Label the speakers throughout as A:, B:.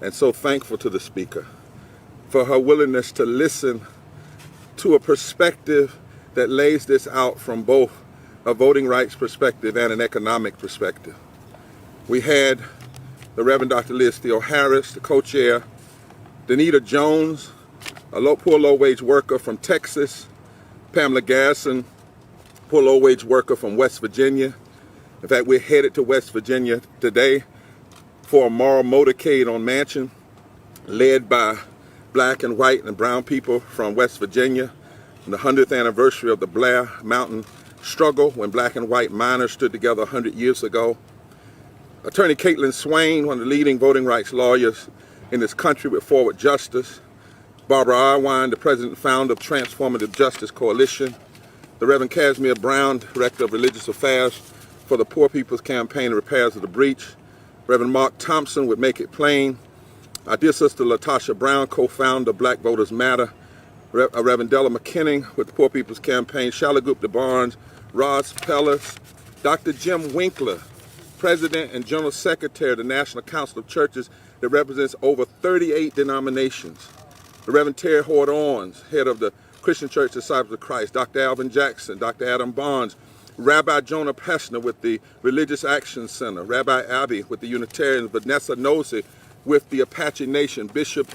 A: and so thankful to the Speaker for her willingness to listen to a perspective that lays this out from both a voting rights perspective and an economic perspective. We had the Reverend Dr. Liz Theo Harris, the co-chair, Danita Jones, a poor low-wage worker from Texas, Pamela Garrison, poor low-wage worker from West Virginia. In fact, we're headed to West Virginia today for a moral motorcade on Mansion, led by black and white and brown people from West Virginia, on the 100th anniversary of the Blair Mountain struggle when black and white miners stood together 100 years ago. Attorney Caitlin Swain, one of the leading voting rights lawyers in this country with Forward Justice. Barber, the president and founder of Transformative Justice Coalition. The Reverend Casimir Brown, Director of Religious Affairs for the Poor People's Campaign and Repairs of the Breach. Reverend Mark Thompson with Make It Plain. Our dear sister Latasha Brown, co-founder of Black Voters Matter. Reverend Della McKinnon with the Poor People's Campaign. Shalagupta Barnes, Ross Pellis, Dr. Jim Winkler, President and General Secretary of the National Council of Churches that represents over 38 denominations. The Reverend Terry Hord Owens, head of the Christian Church Disciples of Christ. Dr. Alvin Jackson, Dr. Adam Barnes, Rabbi Jonah Peshner with the Religious Action Center, Rabbi Abby with the Unitarians, Vanessa Nosey with the Apache Nation, Bishop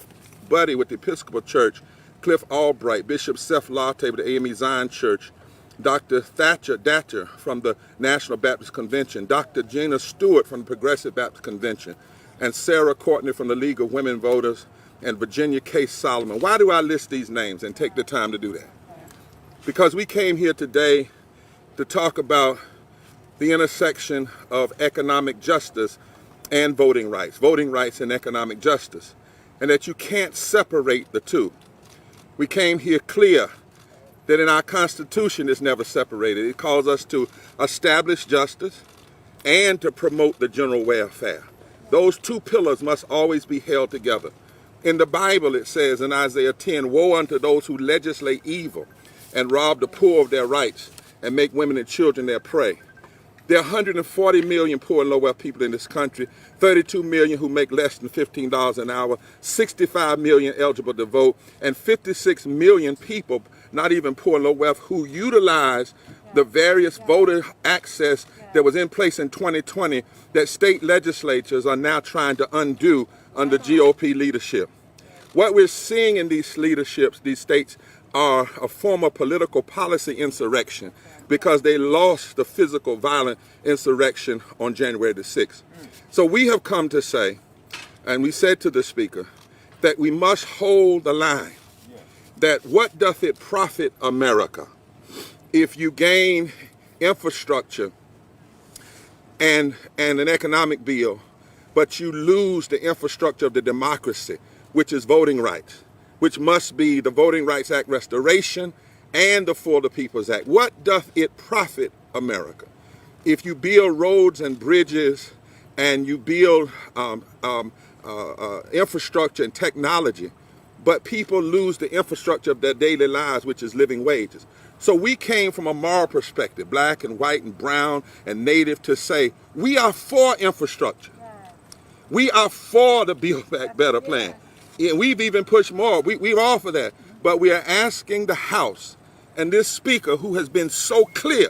A: Buddy with the Episcopal Church, Cliff Albright, Bishop Seth Latte with the AME Zion Church, Dr. Thatcher Datcher from the National Baptist Convention, Dr. Gina Stewart from the Progressive Baptist Convention, and Sarah Courtney from the League of Women Voters, and Virginia K. Solomon. Why do I list these names and take the time to do that? Because we came here today to talk about the intersection of economic justice and voting rights and economic justice, and that you can't separate the two. We came here clear that in our Constitution it's never separated. It calls us to establish justice and to promote the general welfare. Those two pillars must always be held together. In the Bible it says in Isaiah 10, woe unto those who legislate evil and rob the poor of their rights and make women and children their prey. There are 140 million poor and low-wealth people in this country, 32 million who make less than $15 an hour, 65 million eligible to vote, and 56 million people, not even poor and low-wealth, who utilize the various voter access that was in place in 2020 that state legislatures are now trying to undo under GOP leadership. What we're seeing in these leaderships, these states, are a form of political policy insurrection because they lost the physical violent insurrection on January the 6th. So we have come to say, and we said to the Speaker, that we must hold the line, that what doth it profit America if you gain infrastructure and an economic bill, but you lose the infrastructure of the democracy, which is voting rights, which must be the Voting Rights Act restoration and the For the People's Act. What doth it profit America if you build roads and bridges and you build infrastructure and technology, but people lose the infrastructure of their daily lives, which is living wages? So we came from a moral perspective, black and white and brown and native, to say we are for infrastructure. We are for the Build Back Better plan. Yeah, we've even pushed more. We're all for that. But we are asking the House and this Speaker, who has been so clear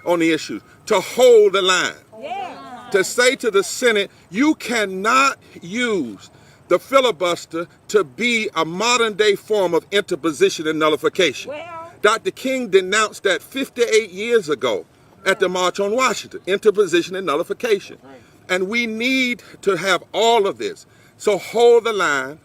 A: on the issues, to hold the line. Yeah. To say to the Senate, you cannot use the filibuster to be a modern day form of interposition and nullification. Well, Dr. King denounced that 58 years ago at the March on Washington, interposition and nullification. Right. And we need to have all of this. So hold the line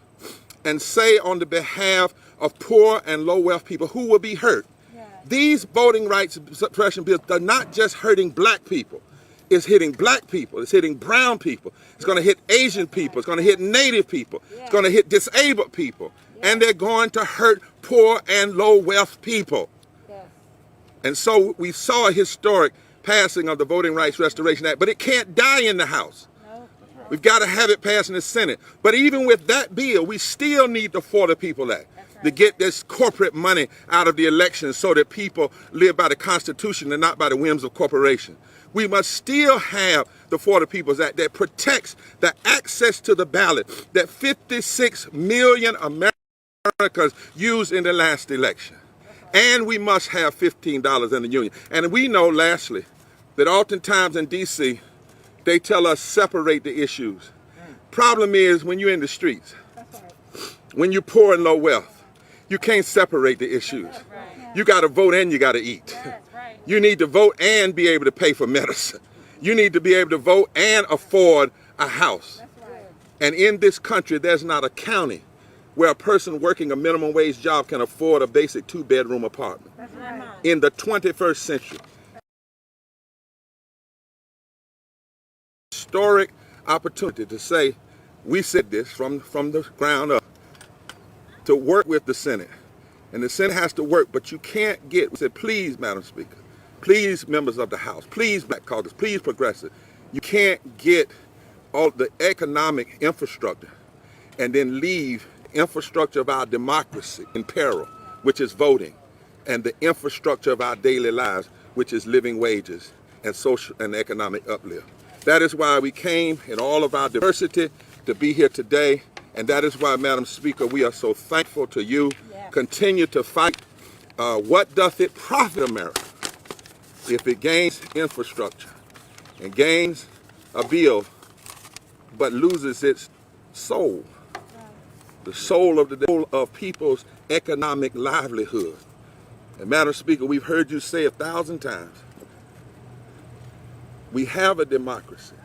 A: and say on the behalf of poor and low wealth people who will be hurt. Yeah. These voting rights suppression bills are not just hurting black people. It's hitting black people. It's hitting brown people. It's going to hit Asian people. It's going to hit Native people. Yeah. It's going to hit disabled people. Yeah. And they're going to hurt poor and low wealth people. Yeah. And so we saw a historic passing of the Voting Rights Restoration Act, but it can't die in the House. No. We've got to have it passed in the Senate. But even with that bill, we still need the For the People Act to get this corporate money out of the elections so that people live by the Constitution and not by the whims of corporations. We must still have the 40 People's Act that protects the access to the ballot that 56 million Americans used in the last election. And we must have $15 in the union. And we know, lastly, that oftentimes in D.C., they tell us separate the issues. Problem is, when you're in the streets, when you're poor and low wealth, you can't separate the issues. You got to vote and you got to eat. You need to vote and be able to pay for medicine. You need to be able to vote and afford a house. And in this country, there's not a county where a person working a minimum wage job can afford a basic 2-bedroom apartment. In the 21st century. Historic opportunity to say, we said this from the ground up, to work with the Senate. And the Senate has to work, but you can't get, we said, please, Madam Speaker, please, members of the House, please, Black Caucus, please, Progressive, you can't get all the economic infrastructure and then leave infrastructure of our democracy in peril, which is voting, and the infrastructure of our daily lives, which is living wages and social and economic uplift. That is why we came in all of our diversity to be here today, and that is why, Madam Speaker, we are so thankful to you. Yeah. Continue to fight. What doth it profit America if it gains infrastructure and gains a bill but loses its soul? The soul of people's economic livelihood. And Madam Speaker, we've heard you say 1,000 times, we have a democracy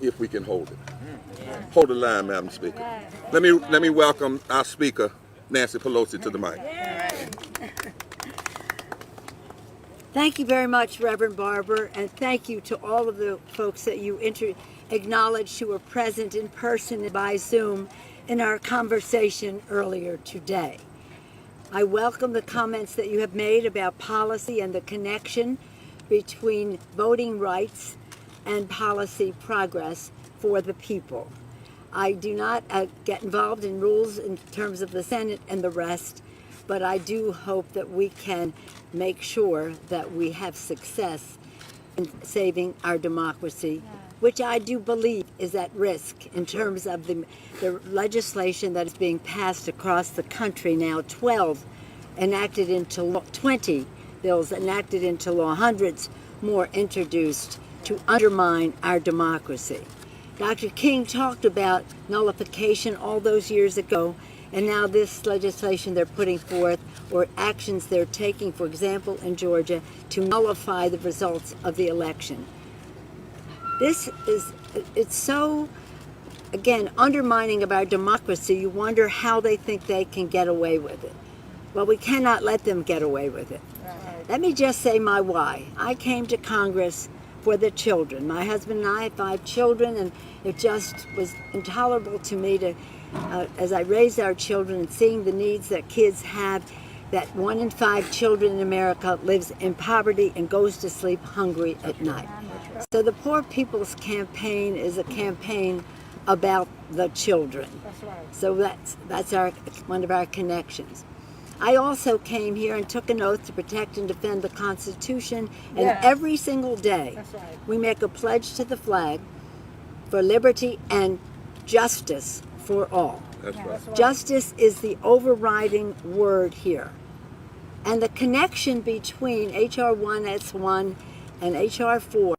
A: if we can hold it. Yeah. Hold the line, Madam Speaker. Let me welcome our Speaker, Nancy Pelosi, to the mic.
B: Thank you very much, Reverend Barber, and thank you to all of the folks that you acknowledged who were present in person and by Zoom in our conversation earlier today. I welcome the comments that you have made about policy and the connection between voting rights and policy progress for the people. I do not get involved in rules in terms of the Senate and the rest, but I do hope that we can make sure that we have success in saving our democracy, which I do believe is at risk in terms of the legislation that is being passed across the country now. 20 bills enacted into law, hundreds more introduced to undermine our democracy. Dr. King talked about nullification all those years ago, and now this legislation they're putting forth, or actions they're taking, for example, in Georgia, to nullify the results of the election. It's so, again, undermining of our democracy. You wonder how they think they can get away with it. Well, we cannot let them get away with it. Let me just say my why. I came to Congress for the children. My husband and I have 5 children, and it just was intolerable to me to, as I raised our children and seeing the needs that kids have, that 1 in 5 children in America lives in poverty and goes to sleep hungry at night. So the Poor People's Campaign is a campaign about the children. So that's one of our connections. I also came here and took an oath to protect and defend the Constitution, and every single day we make a pledge to the flag for liberty and justice for all.
A: That's right.
B: Justice is the overriding word here. And the connection between H.R. 1S1 and H.R. 4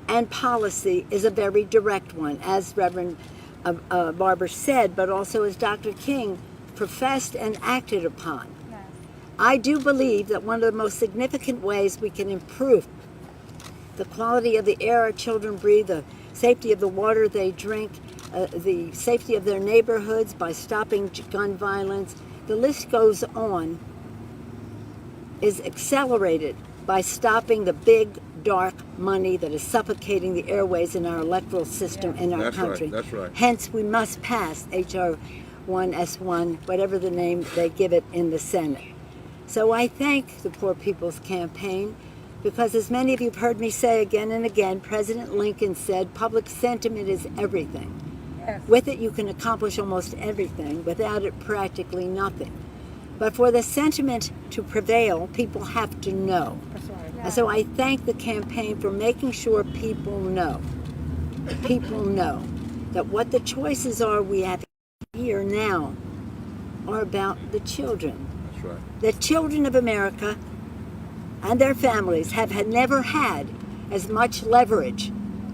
B: and policy is a very direct one, as Reverend Barber said, but also as Dr. King professed and acted upon. I do believe that one of the most significant ways we can improve the quality of the air our children breathe, the safety of the water they drink, the safety of their neighborhoods by stopping gun violence, the list goes on, is accelerated by stopping the big, dark money that is suffocating the airways in our electoral system in our country.
A: That's right.
B: Hence, we must pass H.R. 1S1, whatever the name they give it in the Senate. So I thank the Poor People's Campaign because, as many of you have heard me say again and again, President Lincoln said, public sentiment is everything. Yes. With it, you can accomplish almost everything. Without it, practically nothing. But for the sentiment to prevail, people have to know.
C: That's right.
B: And so I thank the campaign for making sure people know that what the choices are we have here now are about the children.
A: That's right.
B: The children of America and their families have never had as much leverage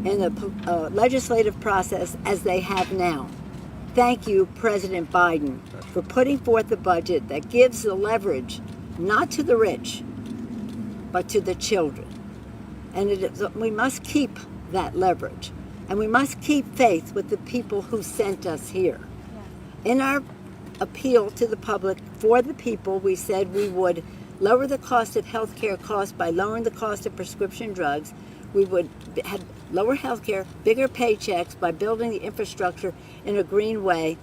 B: in the legislative process as they have now. Thank you, President Biden, for putting forth a budget that gives the leverage not to the rich, but to the children. And we must keep that leverage. And we must keep faith with the people who sent us here. In our appeal to the public for the people, we said we would lower the cost of health care costs by lowering the cost of prescription drugs. We would have lower health care, bigger paychecks by building the infrastructure in a green way.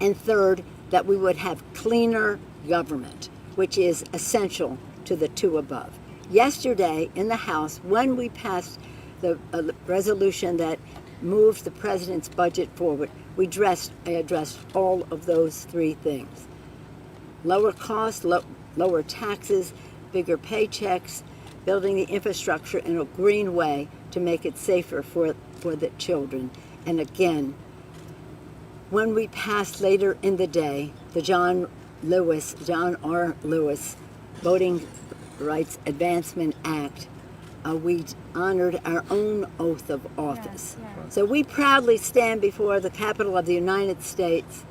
B: And third, that we would have cleaner government, which is essential to the two above. Yesterday in the House, when we passed the resolution that moved the president's budget forward, I addressed all of those three things. Lower costs, lower taxes, bigger paychecks, building the infrastructure in a green way to make it safer for the children. And again, when we passed later in the day the John R. Lewis Voting Rights Advancement Act, we honored our own oath of office. So we proudly stand before the Capitol of the United States,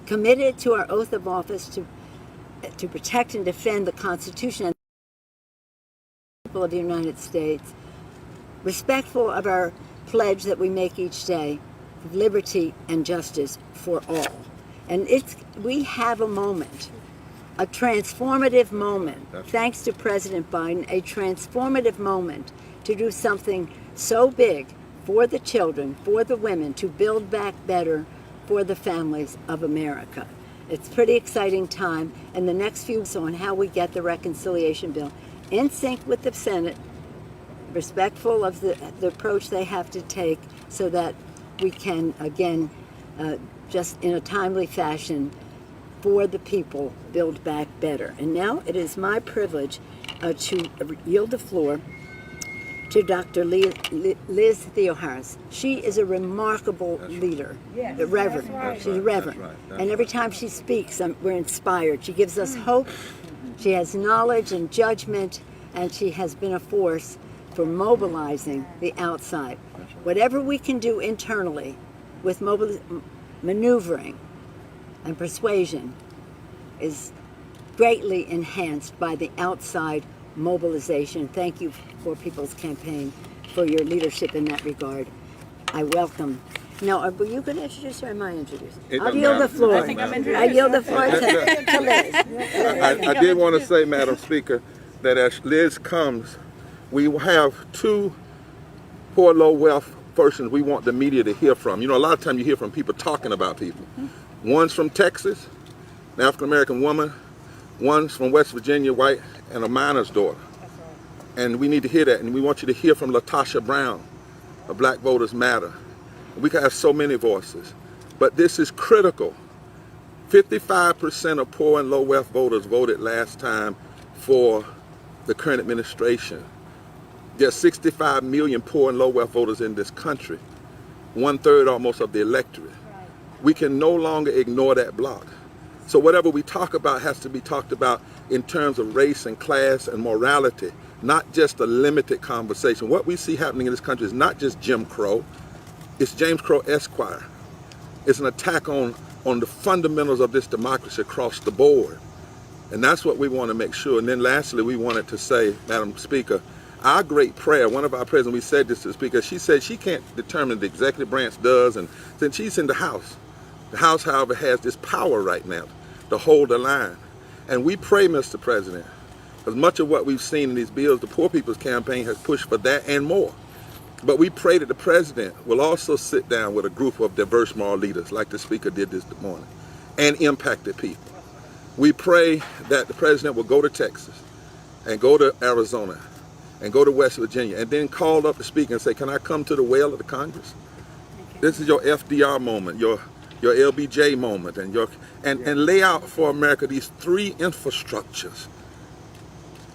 B: committed to our oath of office to protect and defend the Constitution and the people of the United States, respectful of our pledge that we make each day of liberty and justice for all. And we have a moment, a transformative moment, thanks to President Biden, a transformative moment to do something so big for the children, for the women, to build back better for the families of America. It's a pretty exciting time, and the next few weeks on how we get the reconciliation bill in sync with the Senate, respectful of the approach they have to take so that we can, again, just in a timely fashion, for the people, build back better. And now it is my privilege to yield the floor to Dr. Liz Theoharis. She is a remarkable leader, the Reverend. She's a Reverend. And every time she speaks, we're inspired. She gives us hope. She has knowledge and judgment, and she has been a force for mobilizing the outside. Whatever we can do internally with maneuvering and persuasion is greatly enhanced by the outside mobilization. Thank you for People's Campaign for your leadership in that regard. I welcome. Now, were you going to introduce her or am I introducing? I'll yield the floor. I yield the floor to Liz.
A: I did want to say, Madam Speaker, that as Liz comes, we have two poor, low-wealth persons we want the media to hear from. You know, a lot of times you hear from people talking about people. One's from Texas, an African-American woman. One's from West Virginia, white, and a miner's daughter. And we need to hear that. And we want you to hear from Latasha Brown of Black Voters Matter. We can have so many voices. But this is critical. 55% of poor and low-wealth voters voted last time for the current administration. There's 65 million poor and low-wealth voters in this country, 1/3 almost of the electorate. We can no longer ignore that block. So whatever we talk about has to be talked about in terms of race and class and morality, not just a limited conversation. What we see happening in this country is not just Jim Crow, it's James Crow Esquire. It's an attack on the fundamentals of this democracy across the board. And that's what we want to make sure. And then lastly, we wanted to say, Madam Speaker, our great prayer, one of our prayers, and we said this to the Speaker, she said she can't determine the executive branch does, and since she's in the House, however, has this power right now to hold the line. And we pray, Mr. President, because much of what we've seen in these bills, the Poor People's Campaign has pushed for that and more. But we pray that the President will also sit down with a group of diverse moral leaders, like the Speaker did this morning, and impacted people. We pray that the President will go to Texas and go to Arizona and go to West Virginia and then call up the Speaker and say, can I come to the well of the Congress? This is your FDR moment, your LBJ moment, and lay out for America these three infrastructures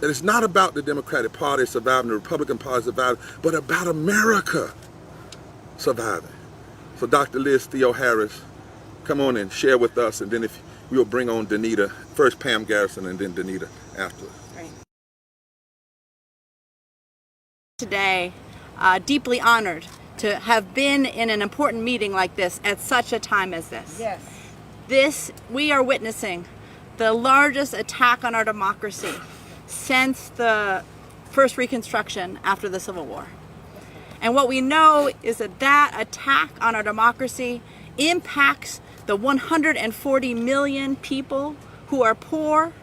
A: That it's not about the Democratic Party surviving, the Republican Party surviving, but about America surviving. So Dr. Liz Theo Harris, come on and share with us, and then if we'll bring on Danita, first Pam Garrison and then Danita after.
C: Right. Today, deeply honored to have been in an important meeting like this at such a time as this.
B: Yes.
C: We are witnessing the largest attack on our democracy since the first Reconstruction after the Civil War. And what we know is that that attack on our democracy impacts the 140 million people who are poor,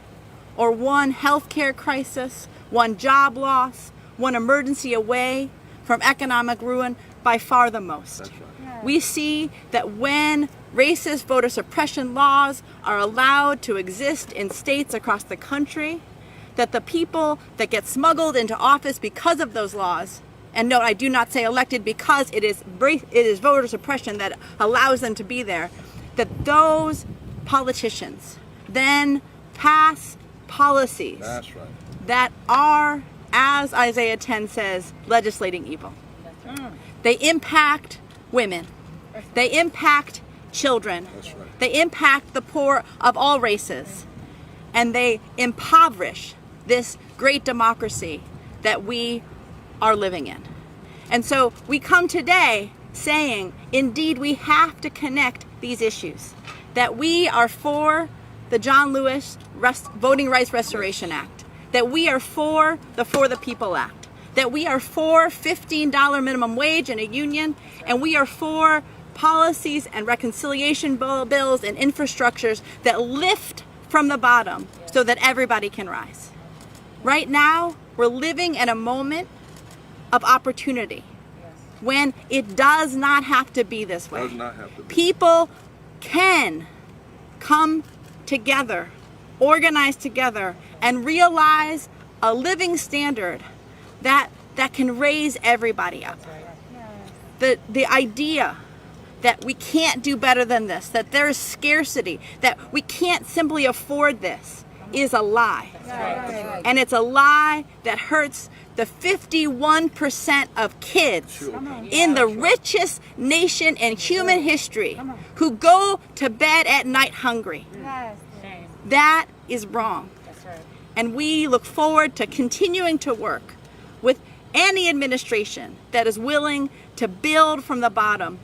C: or one healthcare crisis, one job loss, one emergency away from economic ruin, by far the most.
A: That's right.
C: We see that when racist voter suppression laws are allowed to exist in states across the country, that the people that get smuggled into office because of those laws, and no, I do not say elected because it is voter suppression that allows them to be there, that those politicians then pass policies
A: That's right.
C: that are, as Isaiah 10 says, legislating evil. They impact women. They impact children.
A: That's right.
C: They impact the poor of all races. And they impoverish this great democracy that we are living in. And so we come today saying, indeed, we have to connect these issues. That we are for the John Lewis Voting Rights Restoration Act. That we are for the People Act. That we are for $15 minimum wage in a union. And we are for policies and reconciliation bills and infrastructures that lift from the bottom so that everybody can rise. Right now, we're living in a moment of opportunity when it does not have to be this way.
A: Does not have to be.
C: People can come together, organize together, and realize a living standard that can raise everybody up. The idea that we can't do better than this, that there is scarcity, that we can't simply afford this, is a lie. And it's a lie that hurts the 51% of kids in the richest nation in human history who go to bed at night hungry. That is wrong. And we look forward to continuing to work with any administration that is willing to build from the bottom,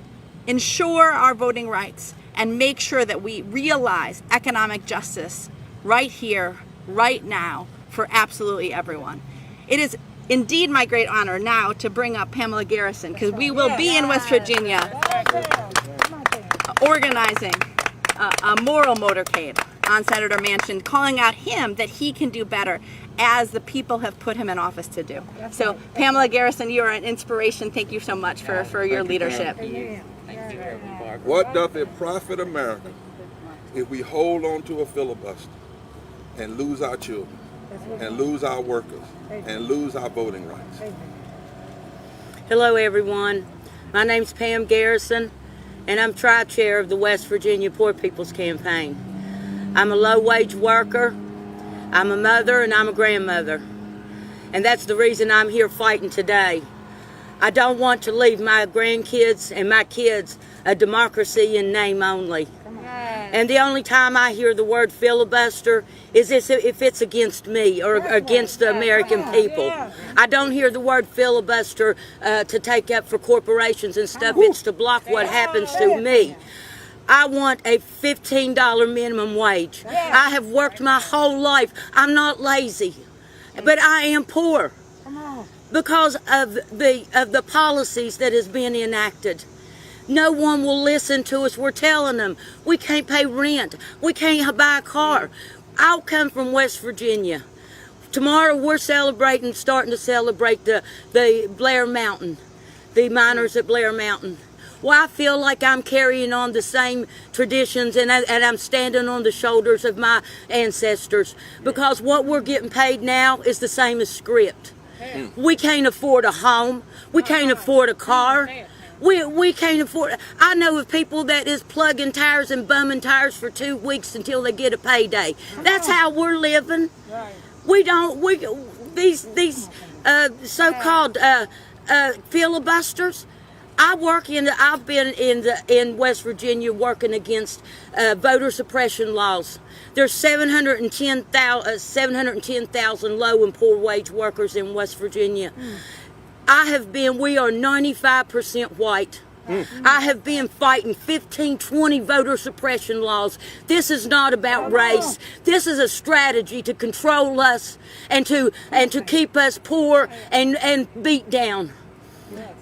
C: ensure our voting rights, and make sure that we realize economic justice right here, right now, for absolutely everyone. It is indeed my great honor now to bring up Pamela Garrison, because we will be in West Virginia organizing a moral motorcade on Senator Manchin, calling out him that he can do better, as the people have put him in office to do. So Pamela Garrison, you are an inspiration. Thank you so much for your leadership.
A: What doth it profit America if we hold on to a filibuster and lose our children, and lose our workers, and lose our voting rights?
D: Hello everyone, my name's Pam Garrison, and I'm Tri-Chair of the West Virginia Poor People's Campaign. I'm a low-wage worker, I'm a mother, and I'm a grandmother. And that's the reason I'm here fighting today. I don't want to leave my grandkids and my kids a democracy in name only. And the only time I hear the word filibuster is if it's against me or against the American people. I don't hear the word filibuster to take up for corporations and stuff. It's to block what happens to me. I want a $15 minimum wage. I have worked my whole life. I'm not lazy, but I am poor because of the policies that has been enacted. No one will listen to us. We're telling them we can't pay rent. We can't buy a car. I'll come from West Virginia. Tomorrow we're starting to celebrate the Blair Mountain, the miners at Blair Mountain. Well, I feel like I'm carrying on the same traditions and I'm standing on the shoulders of my ancestors, because what we're getting paid now is the same as script. We can't afford a home. We can't afford a car. We can't afford. I know of people that is plugging tires and bumming tires for 2 weeks until they get a payday. That's how we're living. These so-called filibusters. I've been in West Virginia working against voter suppression laws. There's 710,000 low and poor wage workers in West Virginia. We are 95% white. I have been fighting 15, 20 voter suppression laws. This is not about race. This is a strategy to control us and to keep us poor and beat down.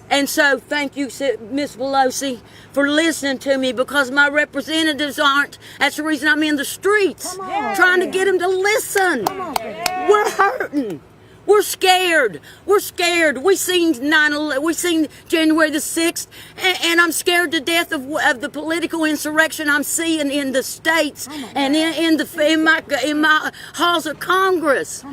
D: And so thank you, Miss Pelosi, for listening to me, because my representatives aren't. That's the reason I'm in the streets, trying to get them to listen. We're hurting. We're scared. We're scared. We seen January the 6th, and I'm scared to death of the political insurrection I'm seeing in the states and in my halls of Congress.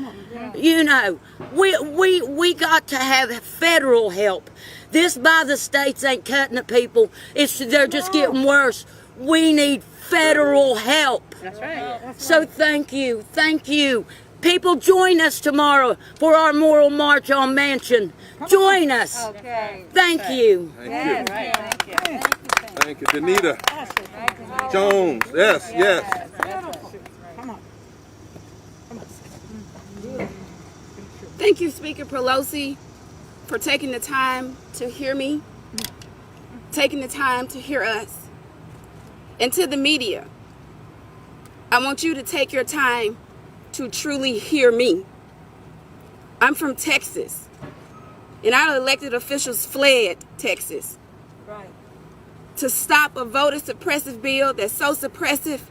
D: You know, we got to have federal help. This by the states ain't cutting it, people. They're just getting worse. We need federal help.
C: That's right.
D: So thank you. People, join us tomorrow for our moral march on Mansion. Join us.
C: Okay.
D: Thank you.
A: Thank you.
C: Right. Thank you.
A: Thank you. Danita Jones. Yes.
E: Thank you, Speaker Pelosi, for taking the time to hear me, taking the time to hear us. And to the media, I want you to take your time to truly hear me. I'm from Texas, and our elected officials fled Texas to stop a voter suppressive bill that's so suppressive.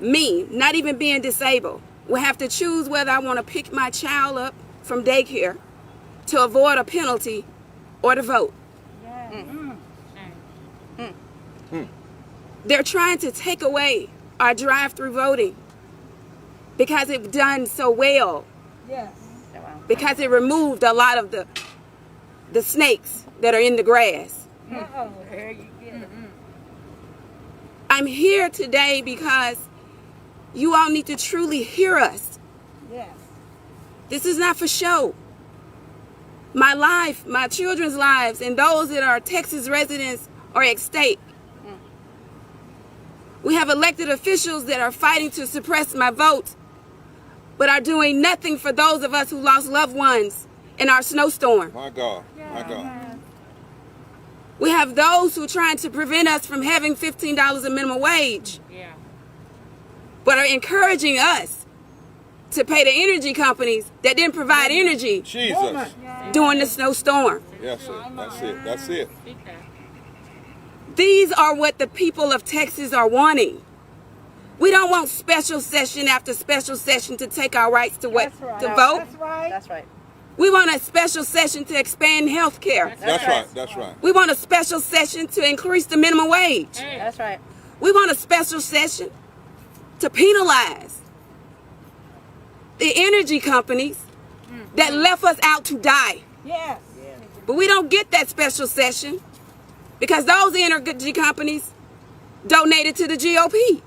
E: Me, not even being disabled, will have to choose whether I want to pick my child up from daycare to avoid a penalty or to vote. They're trying to take away our drive-through voting because it's done so well. Because it removed a lot of the snakes that are in the grass. I'm here today because you all need to truly hear us. This is not for show. My life, my children's lives, and those that are Texas residents are at stake. We have elected officials that are fighting to suppress my vote, but are doing nothing for those of us who lost loved ones in our snowstorm.
A: My God.
E: We have those who are trying to prevent us from having $15 a minimum wage, but are encouraging us to pay the energy companies that didn't provide energy
A: Jesus.
E: during the snowstorm.
A: Yes, sir. That's it.
E: These are what the people of Texas are wanting. We don't want special session after special session to take our rights to vote.
C: That's right.
E: We want a special session to expand health care.
A: That's right.
E: We want a special session to increase the minimum wage.
C: That's right.
E: We want a special session to penalize the energy companies that left us out to die. But we don't get that special session because those energy companies donated to the GOP.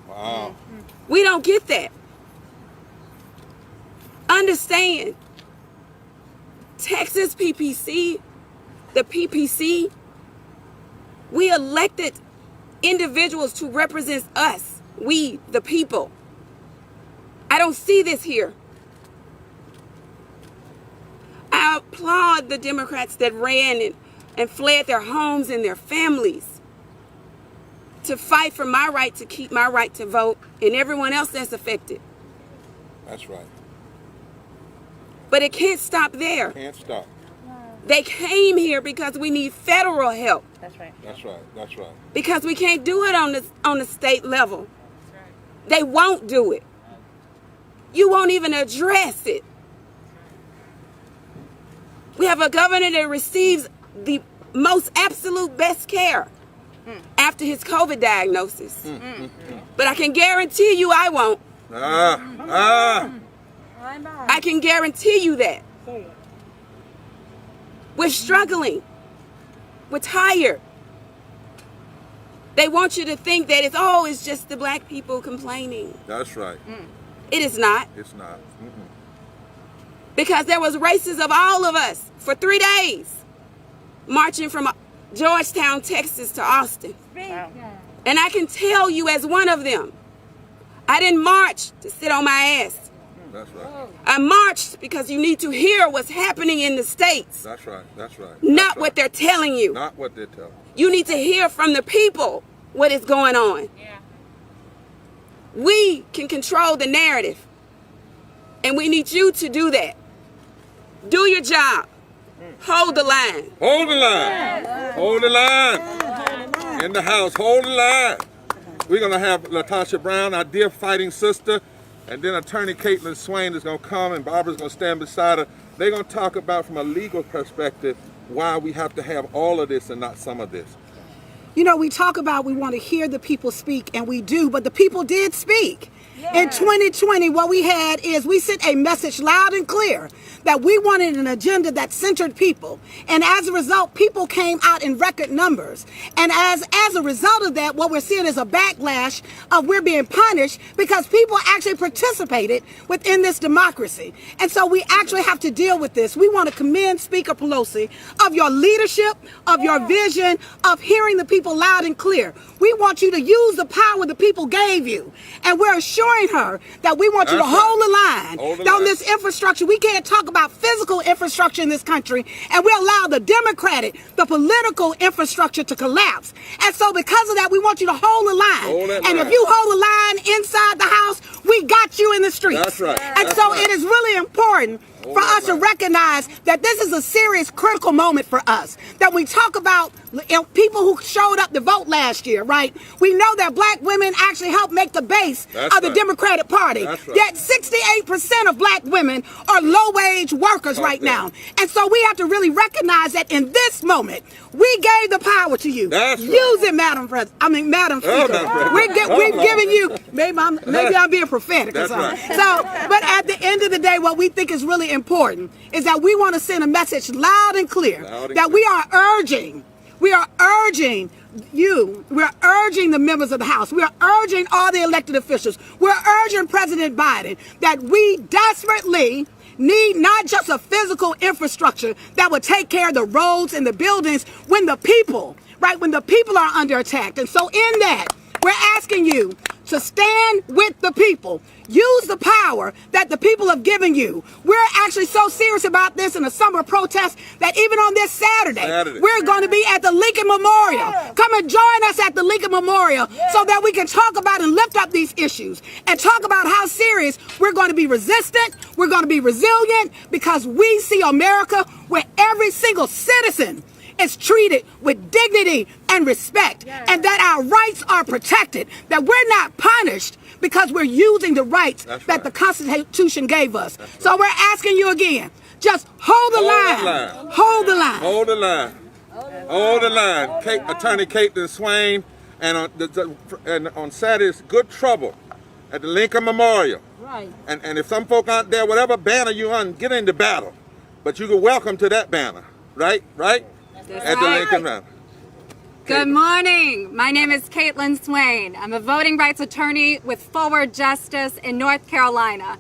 A: Wow.
E: We don't get that. Understand, Texas PPC, the PPC, we elected individuals to represent us, we, the people. I don't see this here. I applaud the Democrats that ran and fled their homes and their families to fight for my right to keep my right to vote and everyone else that's affected.
A: That's right.
E: But it can't stop there.
A: Can't stop.
E: They came here because we need federal help.
C: That's right.
A: That's right.
E: Because we can't do it on the state level. They won't do it. You won't even address it. We have a governor that receives the most absolute best care after his COVID diagnosis. But I can guarantee you I won't. I can guarantee you that. We're struggling. We're tired. They want you to think that it's just the black people complaining.
A: That's right.
E: It is not.
A: It's not.
E: because there was races of all of us for 3 days marching from Georgetown, Texas to Austin. And I can tell you as one of them, I didn't march to sit on my ass.
A: That's right.
E: I marched because you need to hear what's happening in the States.
A: That's right. That's right.
E: Not what they're telling you.
A: Not what they're telling
E: You need to hear from the people what is going on.
C: Yeah.
E: We can control the narrative. And we need you to do that. Do your job. Hold the line.
A: Hold the line. Hold the line. In the house, hold the line. We're going to have LaTosha Brown, our dear fighting sister, and then Attorney Caitlin Swain is going to come, and Barbara's going to stand beside her. They're going to talk about, from a legal perspective, why we have to have all of this and not some of this.
F: You know, we talk about we want to hear the people speak, and we do, but the people did speak. In 2020, what we had is we sent a message loud and clear that we wanted an agenda that centered people. And as a result, people came out in record numbers. And as a result of that, what we're seeing is a backlash of we're being punished because people actually participated within this democracy. And so we actually have to deal with this. We want to commend Speaker Pelosi of your leadership, of your vision, of hearing the people loud and clear. We want you to use the power the people gave you. And we're assuring her that we want you to hold the line on this infrastructure. We can't talk about physical infrastructure in this country and we allow the democratic, the political infrastructure to collapse. And so because of that, we want you to hold the line. And if you hold the line inside the house, we got you in the streets.
A: That's right.
F: And so it is really important for us to recognize that this is a serious, critical moment for us. That we talk about people who showed up to vote last year, right? We know that black women actually helped make the base of the Democratic Party. Yet 68% of black women are low-wage workers right now. And so we have to really recognize that in this moment, we gave the power to you. Use it, Madam Speaker. We've given you, maybe I'm being prophetic or something. So, but at the end of the day, what we think is really important is that we want to send a message loud and clear that we are urging you, we're urging the members of the House, we're urging all the elected officials, we're urging President Biden that we desperately need not just a physical infrastructure that would take care of the roads and the buildings when the people are under attack. And so in that, we're asking you to stand with the people. Use the power that the people have given you. We're actually so serious about this in a summer protest that even on this Saturday, we're going to be at the Lincoln Memorial. Come and join us at the Lincoln Memorial so that we can talk about and lift up these issues and talk about how serious we're going to be resistant, we're going to be resilient, because we see America where every single citizen is treated with dignity and respect, and that our rights are protected, that we're not punished because we're using the rights that the Constitution gave us. So we're asking you again, just hold the line. Hold the line.
A: Hold the line. Hold the line. Attorney Caitlin Swain, and on Saturday's Good Trouble at the Lincoln Memorial.
B: Right.
A: And if some folk aren't there, whatever banner you on, get into battle. But you can welcome to that banner, right? At the Lincoln Memorial.
G: Good morning. My name is Caitlin Swain. I'm a voting rights attorney with Forward Justice in North Carolina.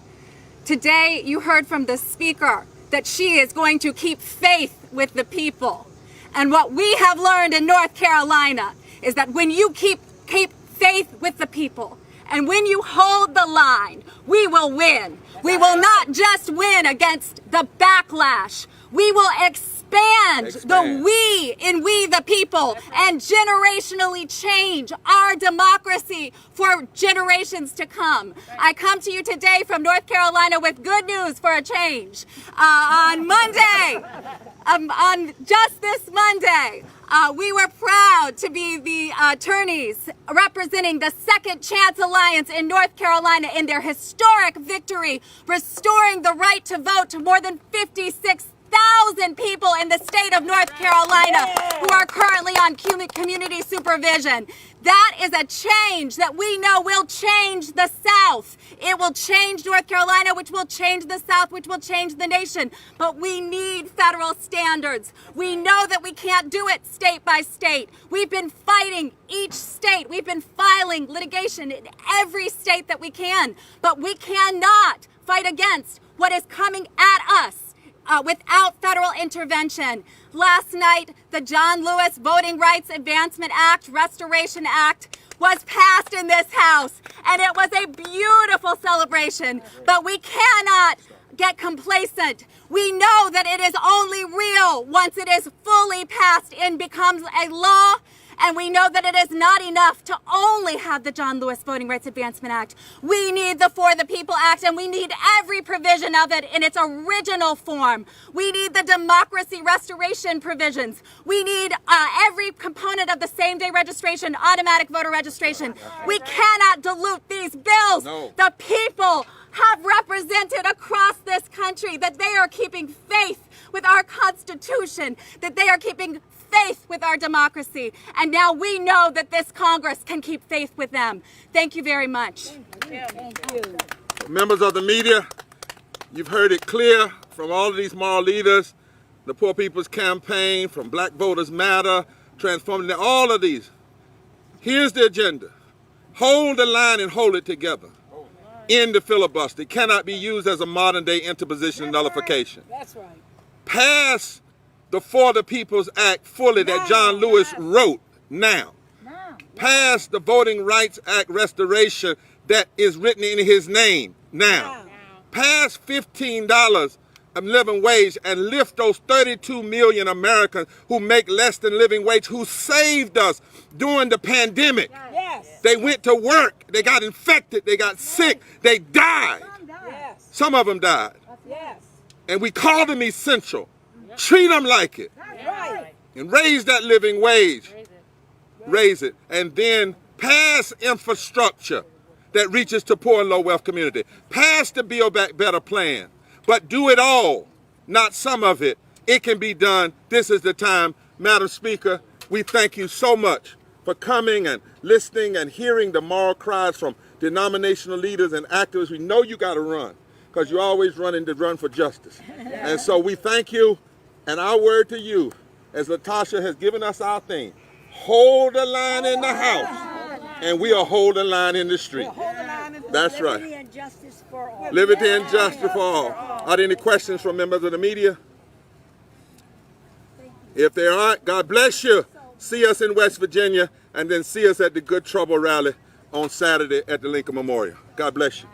G: Today, you heard from the speaker that she is going to keep faith with the people. And what we have learned in North Carolina is that when you keep faith with the people, and when you hold the line, we will win. We will not just win against the backlash. We will expand the we in we the people and generationally change our democracy for generations to come. I come to you today from North Carolina with good news for a change. On Monday, on just this Monday, we were proud to be the attorneys representing the Second Chance Alliance in North Carolina in their historic victory, restoring the right to vote to more than 56,000 100,000 people in the state of North Carolina who are currently on community supervision. That is a change that we know will change the South. It will change North Carolina, which will change the South, which will change the nation. But we need federal standards. We know that we can't do it state by state. We've been fighting each state. We've been filing litigation in every state that we can. But we cannot fight against what is coming at us without federal intervention. Last night, the John Lewis Voting Rights Advancement Act, Restoration Act, was passed in this House, and it was a beautiful celebration. But we cannot get complacent. We know that it is only real once it is fully passed and becomes a law. And we know that it is not enough to only have the John Lewis Voting Rights Advancement Act. We need the For the People Act, and we need every provision of it in its original form. We need the democracy restoration provisions. We need every component of the same-day registration, automatic voter registration. We cannot dilute these bills.
A: No.
G: The people have represented across this country that they are keeping faith with our Constitution, that they are keeping faith with our democracy. And now we know that this Congress can keep faith with them. Thank you very much.
B: Thank you.
A: Members of the media, you've heard it clear from all of these moral leaders, the Poor People's Campaign, from Black Voters Matter, Transforming, all of these. Here's the agenda. Hold the line and hold it together. End the filibuster. It cannot be used as a modern day interposition nullification.
F: That's right.
A: Pass the For the People's Act fully that John Lewis wrote now. Pass the Voting Rights Act restoration that is written in his name now. Pass $15 of living wage and lift those 32 million Americans who make less than living wage, who saved us during the pandemic.
F: Yes.
A: They went to work, they got infected, they got sick, they died.
F: Yes.
A: Some of them died.
F: Yes.
A: And we call them essential. Treat them like it.
F: Right.
A: And raise that living wage. Raise it. And then pass infrastructure that reaches to poor and low wealth community. Pass the Build Back Better plan. But do it all, not some of it. It can be done. This is the time. Madam Speaker, we thank you so much for coming and listening and hearing the moral cries from denominational leaders and activists. We know you got to run because you're always running to run for justice. And so we thank you. And our word to you, as Latasha has given us our theme, hold the line in the house, and we'll hold the line in the street. That's right.
B: Liberty and justice for all.
A: Liberty and justice for all. Are there any questions from members of the media? If there aren't, God bless you. See us in West Virginia, and then see us at the Good Trouble rally on Saturday at the Lincoln Memorial. God bless you.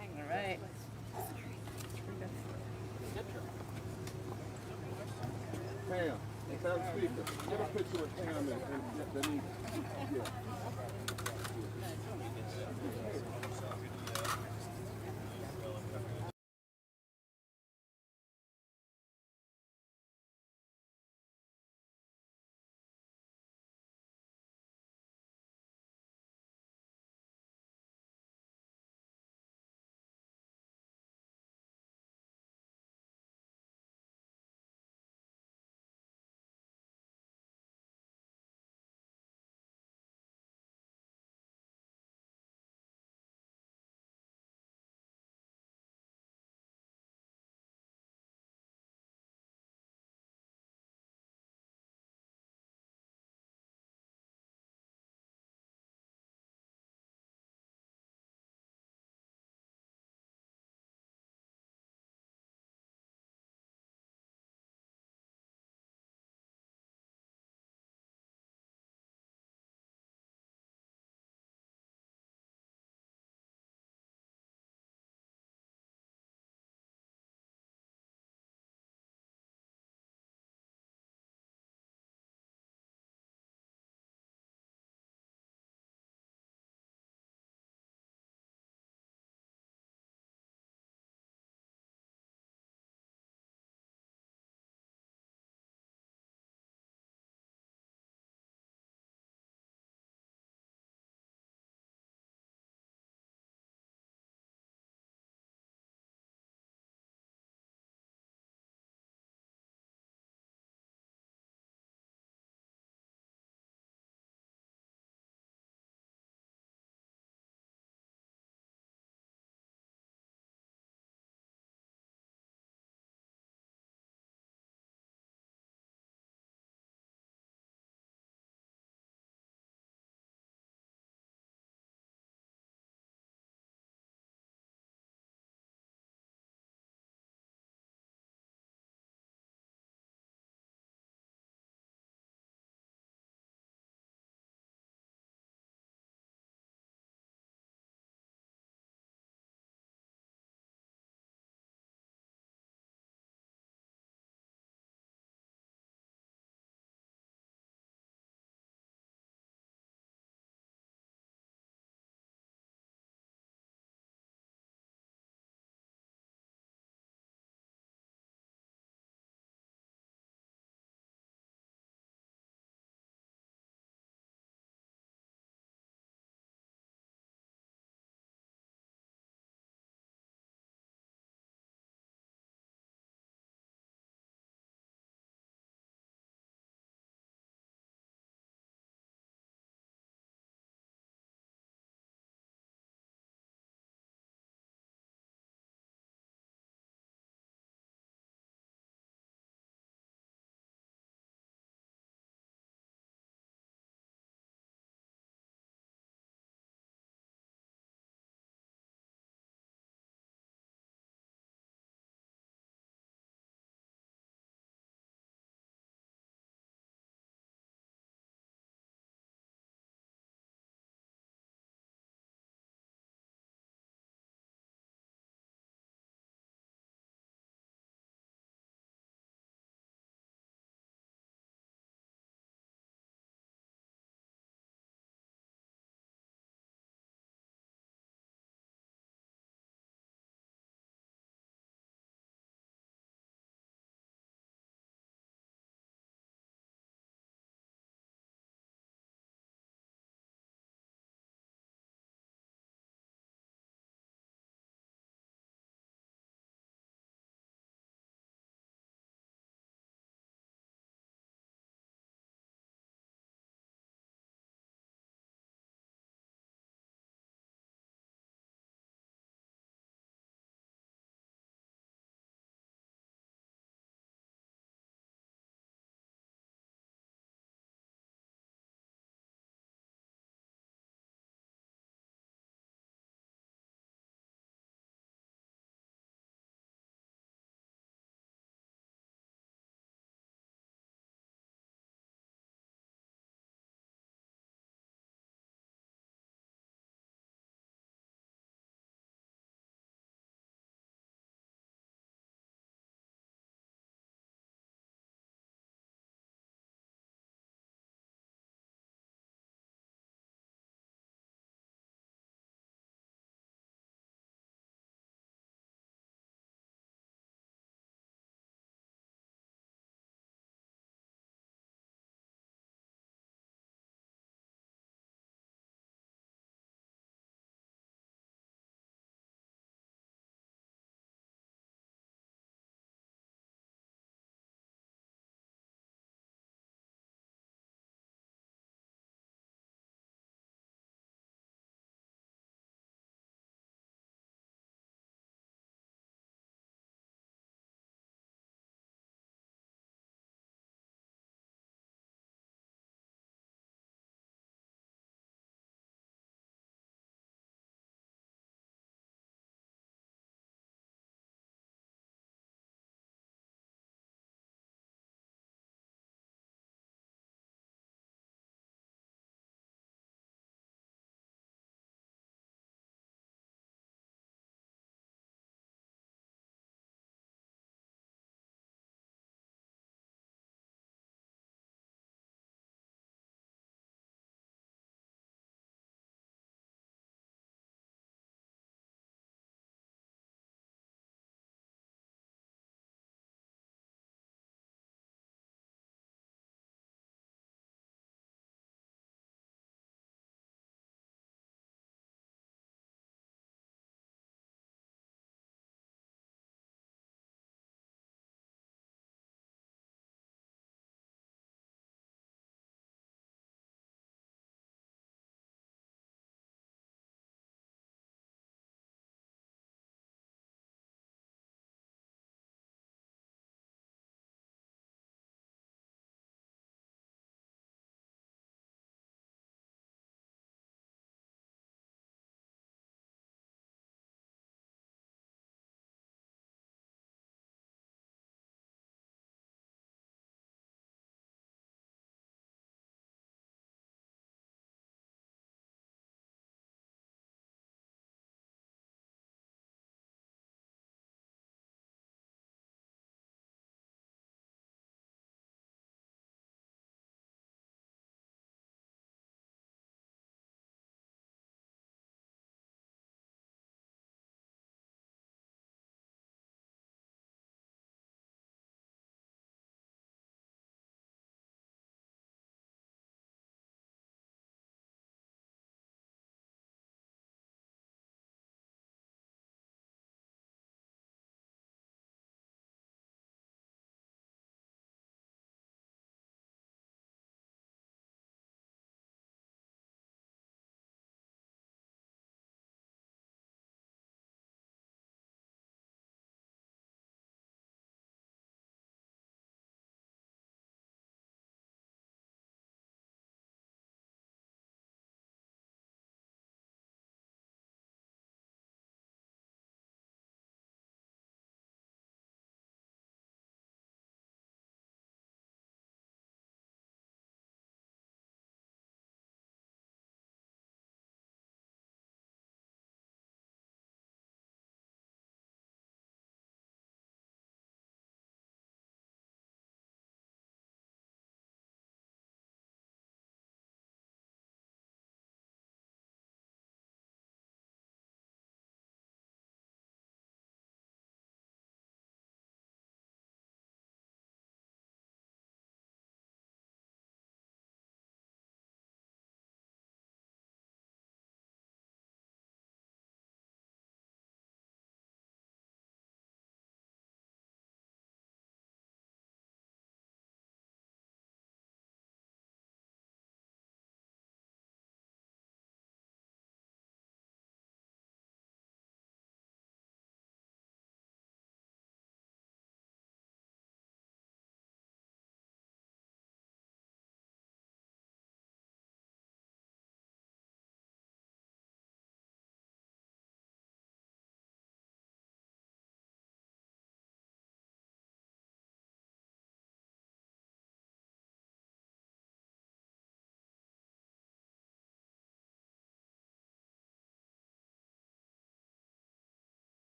A: Pam, Madam Speaker, get a picture with Pam and Denise.